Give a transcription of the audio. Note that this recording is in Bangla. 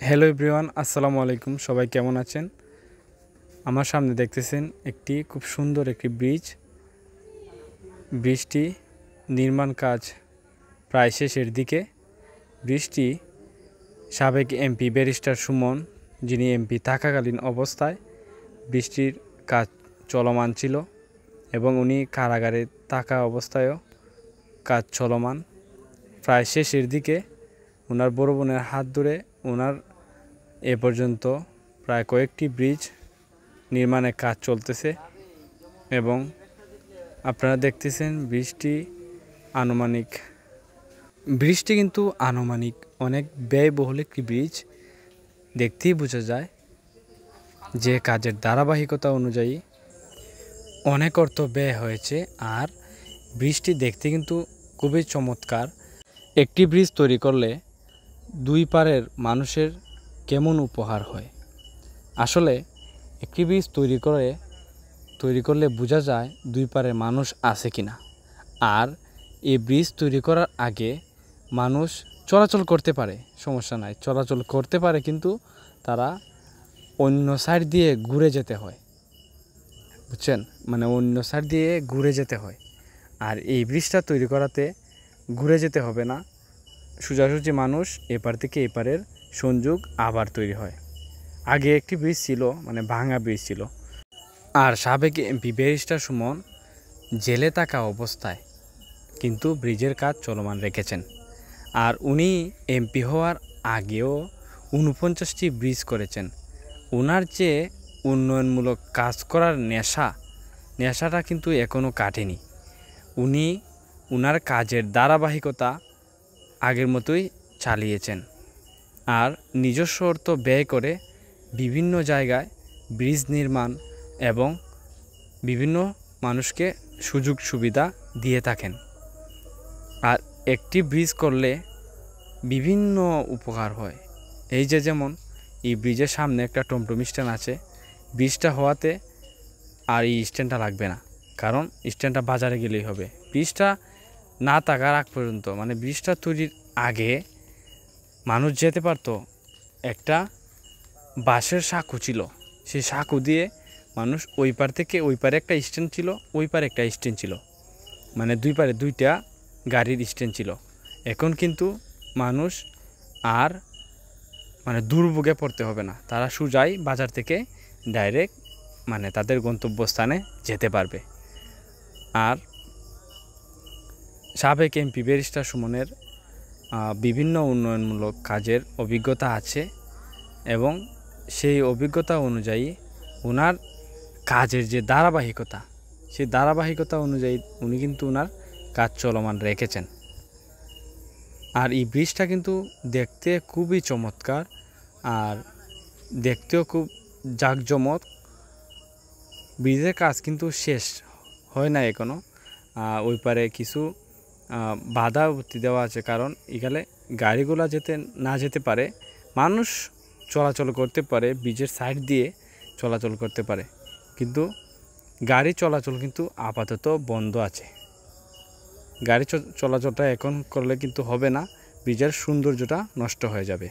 হ্যালো এভরিওয়ান, আসসালামু আলাইকুম। সবাই কেমন আছেন? আমার সামনে দেখতেছেন একটি খুব সুন্দর একটি ব্রিজটি নির্মাণ কাজ প্রায় শেষের দিকে। ব্রিজটি সাবেক এমপি ব্যারিস্টার সুমন, যিনি এমপি থাকাকালীন অবস্থায় ব্রিজটির কাজ চলমান ছিল এবং উনি কারাগারে থাকা অবস্থায়ও কাজ চলমান। প্রায় শেষের দিকে ওনার বড় বোনের হাত ধরে ওনার এ পর্যন্ত প্রায় কয়েকটি ব্রিজ নির্মাণের কাজ চলতেছে এবং আপনারা দেখতেছেন ব্রিজটি কিন্তু আনুমানিক অনেক ব্যয়বহুল একটি ব্রিজ। দেখতেই বোঝা যায় যে কাজের ধারাবাহিকতা অনুযায়ী অনেক অর্থ ব্যয় হয়েছে। আর ব্রিজটি দেখতে কিন্তু খুবই চমৎকার। একটি ব্রিজ তৈরি করলে দুই পারের মানুষের কেমন উপহার হয়। আসলে একটি ব্রিজ তৈরি করলে বোঝা যায় দুই পারে মানুষ আছে কিনা। আর এই ব্রিজ তৈরি করার আগে মানুষ চলাচল করতে পারে, সমস্যা নাই, চলাচল করতে পারে, কিন্তু তারা অন্য সাইড দিয়ে ঘুরে যেতে হয়, বুঝছেন? মানে অন্য সাইড দিয়ে ঘুরে যেতে হয়। আর এই ব্রিজটা তৈরি করাতে ঘুরে যেতে হবে না, সোজাসুজি মানুষ এপার থেকে এপারের সংযোগ আবার তৈরি হয়। আগে একটি ব্রিজ ছিল, মানে ভাঙা ব্রিজ ছিল। আর সাবেক এমপি ব্যারিস্টার সুমন জেলে থাকা অবস্থায় কিন্তু ব্রিজের কাজ চলমান রেখেছেন। আর উনি এমপি হওয়ার আগেও ৪৯টি ব্রিজ করেছেন। ওনার যে উন্নয়নমূলক কাজ করার নেশাটা কিন্তু এখনও কাটেনি। উনি ওনার কাজের ধারাবাহিকতা আগের মতোই চালিয়েছেন। আর নিজস্ব অর্থ ব্যয় করে বিভিন্ন জায়গায় ব্রিজ নির্মাণ এবং বিভিন্ন মানুষকে সুযোগ সুবিধা দিয়ে থাকেন। আর একটি ব্রিজ করলে বিভিন্ন উপকার হয়। এই যে যেমন এই ব্রিজের সামনে একটা টমটম স্ট্যান্ড আছে। ব্রিজটা হওয়াতে আর এই স্ট্যান্ডটা লাগবে না, কারণ স্ট্যান্ডটা বাজারে গেলেই হবে। ব্রিজটা না থাকার আগ পর্যন্ত, মানে ব্রিজটা তৈরির আগে মানুষ যেতে পারতো। একটা বাঁশের সাঁকো ছিল, সেই সাঁকো দিয়ে মানুষ ওই পার থেকে ওই পারে একটা স্ট্যান্ড ছিল, ওই পারে একটা স্ট্যান্ড ছিল, মানে দুই পারে দুইটা গাড়ির স্ট্যান্ড ছিল। এখন কিন্তু মানুষ আর মানে দুর্ভোগে পড়তে হবে না, তারা সোজাই বাজার থেকে ডাইরেক্ট মানে তাদের গন্তব্যস্থানে যেতে পারবে। আর সাবেক এমপি ব্যারিস্টার সুমনের বিভিন্ন উন্নয়নমূলক কাজের অভিজ্ঞতা আছে এবং সেই অভিজ্ঞতা অনুযায়ী ওনার কাজের যে ধারাবাহিকতা, সেই ধারাবাহিকতা অনুযায়ী উনি কিন্তু ওনার কাজ চলমান রেখেছেন। আর এই ব্রিজটা কিন্তু দেখতে খুবই চমৎকার, আর দেখতেও খুব জাঁকজমক। ব্রিজের কাজ কিন্তু শেষ হয় না এখনও। ওই পারে কিছু বাধা দেওয়া আছে, কারণ এখানে গাড়িগুলো না যেতে পারে, মানুষ চলাচল করতে পারে, ব্রিজের সাইড দিয়ে চলাচল করতে পারে, কিন্তু গাড়ি চলাচল কিন্তু আপাতত বন্ধ আছে। গাড়ি চলাচলটা এখন করলে কিন্তু হবে না, ব্রিজের সৌন্দর্যটা নষ্ট হয়ে যাবে।